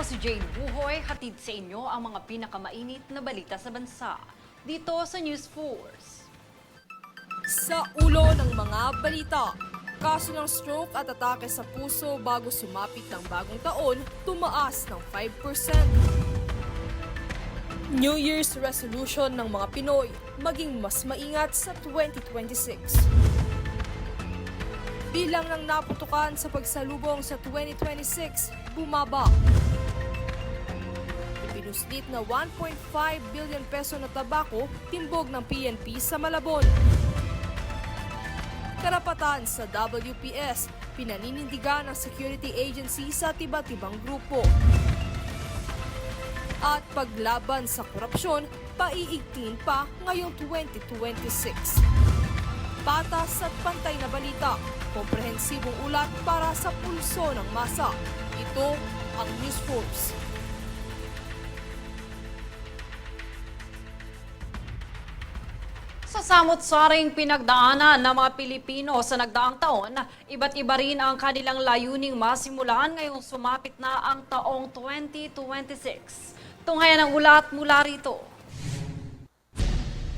Ako si Jane Buhoy, hatid sa inyo ang mga pinakamainit na balita sa bansa. Dito sa News Force. Sa ulo ng mga balita, kaso ng stroke at atake sa puso bago sumapit ng bagong taon, tumaas ng 5%. New Year's resolution ng mga Pinoy, maging mas maingat sa 2026. Bilang ng naputukan sa pagsalubong sa 2026, bumaba. Pinuslit na 1.5 billion peso na tabako, timbog ng PNP sa Malabon. Karapatan sa WPS, pinaninindigan ng security agency sa iba't-ibang grupo. At paglaban sa korupsyon, paiigtingin pa ngayong 2026. Patas at pantay na balita, komprehensibong ulat para sa pulso ng masa. Ito ang News Force. Sa samot-saring pinagdaanan ng mga Pilipino sa nagdaang taon, iba't iba rin ang kanilang layuning masimulan ngayong sumapit na ang taong 2026. Tunghayan ang ulat mula rito.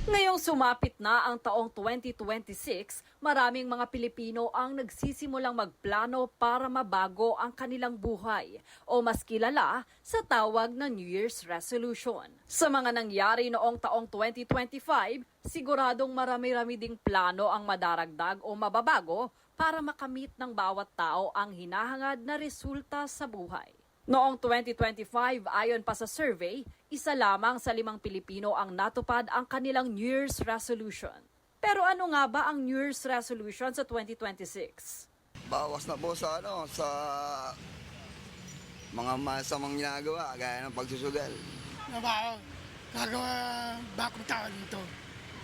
Ngayong sumapit na ang taong 2026, maraming mga Pilipino ang nagsisimulang magplano para mabago ang kanilang buhay o mas kilala sa tawag na New Year's Resolution. Sa mga nangyari noong taong 2025, siguradong marami-rami ding plano ang madaragdag o mababago para makamit ng bawat tao ang hinahangad na resulta sa buhay. Noong 2025, ayon pa sa survey, isa lamang sa 5 Pilipino ang natupad ang kanilang New Year's Resolution. Pero ano nga ba ang New Year's Resolution sa 2026? Bawas na po sa sa mga masamang ginagawa, gaya ng pagsusugal. Gagawa bagong taon ito.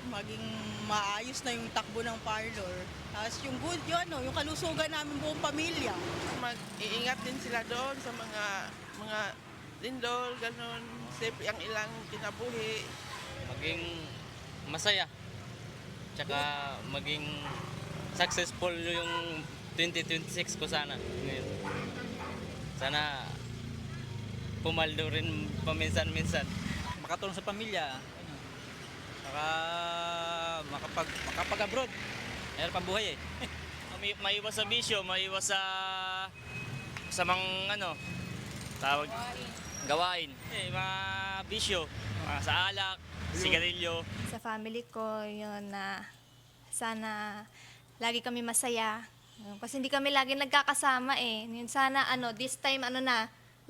Maging maayos na yung takbo ng parlor. Tapos yung good yun, yung kalusugan namin buong pamilya. Mag-iingat din sila doon sa mga lindol, ganun, safe ang ilang kinabuhi. Maging masaya, tsaka maging successful yung 2026 ko sana. Ngayon. Sana pumaldo rin paminsan-minsan. Makatulong sa pamilya, saka makapag-abroad. Mayroon pang buhay eh. Maiwas sa bisyo, maiwas sa mga gawain. Mga bisyo, sa alak, sigarilyo. Sa family ko, yun na sana lagi kami masaya. Kasi hindi kami lagi nagkakasama eh. Yun sana this time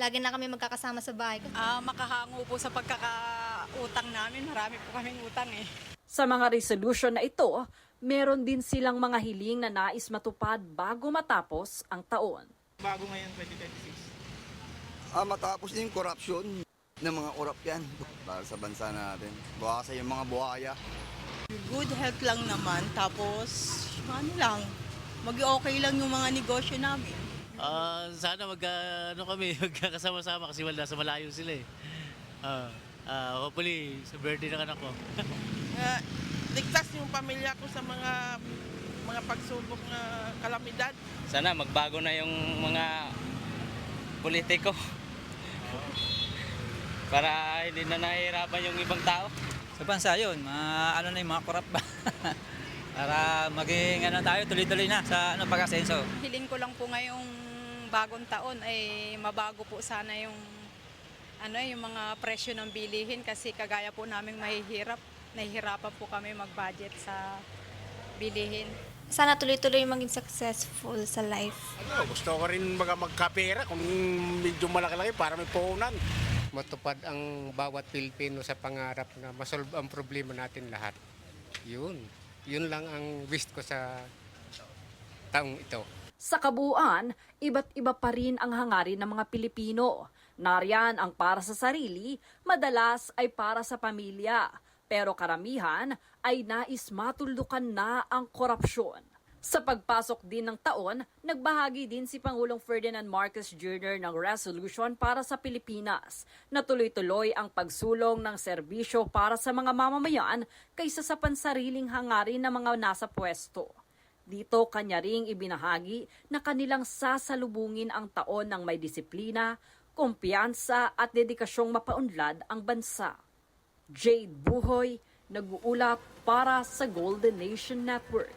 lagi na kami magkakasama sa bahay. Makahango po sa pagkakautang namin. Marami po kaming utang eh. Sa mga resolution na ito, meron din silang mga hiling na nais matupad bago matapos ang taon. Bago ngayon 2026. Matapos din yung corruption ng mga korap yan para sa bansa natin. Bawasan yung mga buhaya. Good health lang naman. Tapos, mag-okay lang yung mga negosyo namin. Sana magkakasama-sama kasi nasa malayo sila eh. Hopefully, sa birthday ng anak ko. Ligtas yung pamilya ko sa mga pagsubok na kalamidad. Sana magbago na yung mga politiko. Para hindi na nahihirapan yung ibang tao. Sa bansa yun, yung mga korap ba? Para maging tayo, tuloy-tuloy na sa pag-asenso. Hiling ko lang po ngayong bagong taon ay mabago po sana yung mga presyo ng bilihin kasi kagaya po naming nahihirapan po kami mag-budget sa bilihin. Sana tuloy-tuloy maging successful sa life. Gusto ko rin magkapera kung medyo malaki-laki para may puhunan. Matupad ang bawat Pilipino sa pangarap na masolve ang problema natin lahat. Yun lang ang wish ko sa taong ito. Sa kabuuan, iba't iba pa rin ang hangarin ng mga Pilipino. Nariyan ang para sa sarili, madalas ay para sa pamilya. Pero karamihan ay nais matuldukan na ang korupsyon. Sa pagpasok din ng taon, nagbahagi din si Pangulong Ferdinand Marcos Jr. ng resolution para sa Pilipinas na tuloy-tuloy ang pagsulong ng serbisyo para sa mga mamamayan kaysa sa pansariling hangarin ng mga nasa pwesto. Dito kanya ring ibinahagi na kanilang sasalubungin ang taon ng may disiplina, kumpiyansa at dedikasyong mapaunlad ang bansa. Jade Buhoy, nag-uulat para sa Golden Nation Network.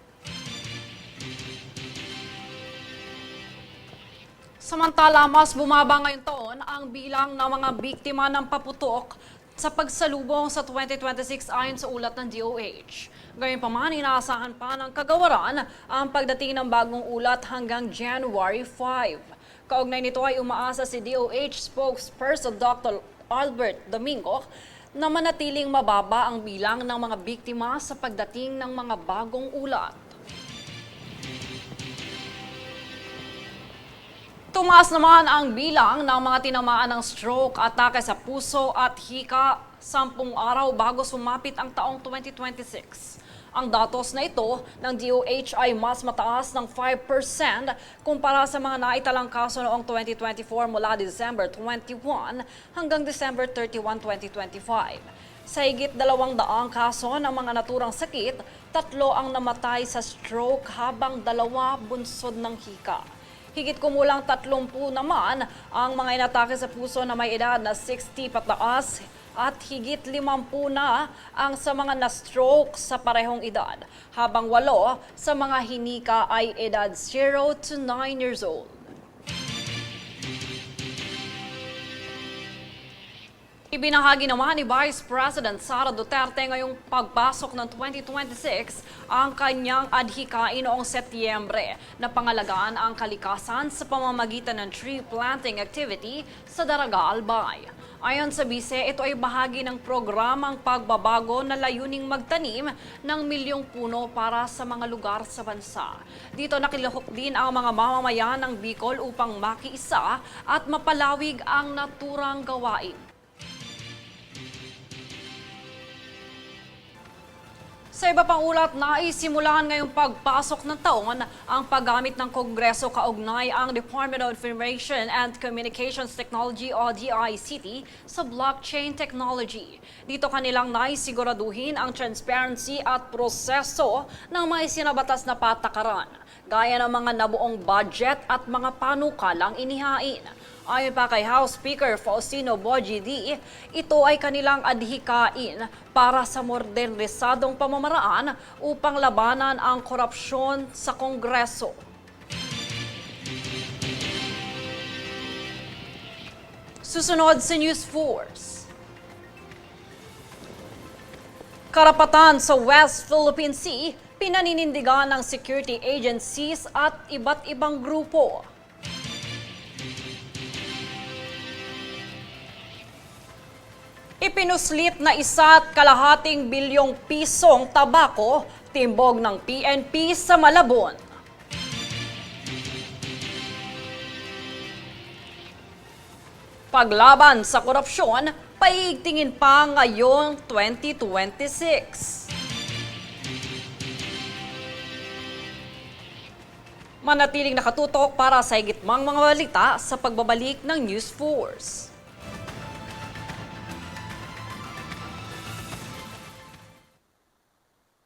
Samantala, mas bumaba ngayong taon ang bilang ng mga biktima ng paputok sa pagsalubong sa 2026 ayon sa ulat ng DOH. Gayunpaman, inaasahan pa ng kagawaran ang pagdating ng bagong ulat hanggang January 5. Kaugnay nito ay umaasa si DOH spokesperson Dr. Albert Domingo na manatiling mababa ang bilang ng mga biktima sa pagdating ng mga bagong ulat. Tumaas naman ang bilang ng mga tinamaan ng stroke, atake sa puso at hika 10 araw bago sumapit ang taong 2026. Ang datos na ito ng DOH ay mas mataas ng 5% kumpara sa mga naitalang kaso noong 2024 mula December 21 hanggang December 31, 2025. Sa higit 200 kaso ng mga naturang sakit, 3 ang namatay sa stroke habang 2 bunsod ng hika. Higit kumulang 30 naman ang mga inatake sa puso na may edad na 60 pataas at higit 50 na ang sa mga na-stroke sa parehong edad, habang 8 sa mga hinika ay edad 0 to 9 years old. Ibinahagi naman ni Vice President Sara Duterte ngayong pagpasok ng 2026 ang kanyang adhikain noong Setyembre na pangalagaan ang kalikasan sa pamamagitan ng tree planting activity sa Daraga, Albay. Ayon sa bise, ito ay bahagi ng programang pagbabago na layuning magtanim ng milyong puno para sa mga lugar sa bansa. Dito nakilahok din ang mga mamamayan ng Bicol upang makiisa at mapalawig ang naturang gawain. Sa iba pang ulat, naisimulan ngayong pagpasok ng taon ang paggamit ng Kongreso kaugnay ang Department of Information and Communications Technology o DICT sa blockchain technology. Dito kanilang naisiguraduhin ang transparency at proseso ng mga isinabatas na patakaran, gaya ng mga nabuong budget at mga panukalang inihain. Ayon pa kay House Speaker Faustino Boji D, ito ay kanilang adhikain para sa modernisadong pamamaraan upang labanan ang korupsyon sa Kongreso. Susunod sa News Force. Karapatan sa West Philippine Sea, pinaninindigan ng security agencies at iba't ibang grupo. Ipinuslit na 1.5 bilyong pisong tabako, timbog ng PNP sa Malabon. Paglaban sa korupsyon, paiigtingin pa ngayong 2026. Manatiling nakatutok para sa higit mang mga balita sa pagbabalik ng News Force.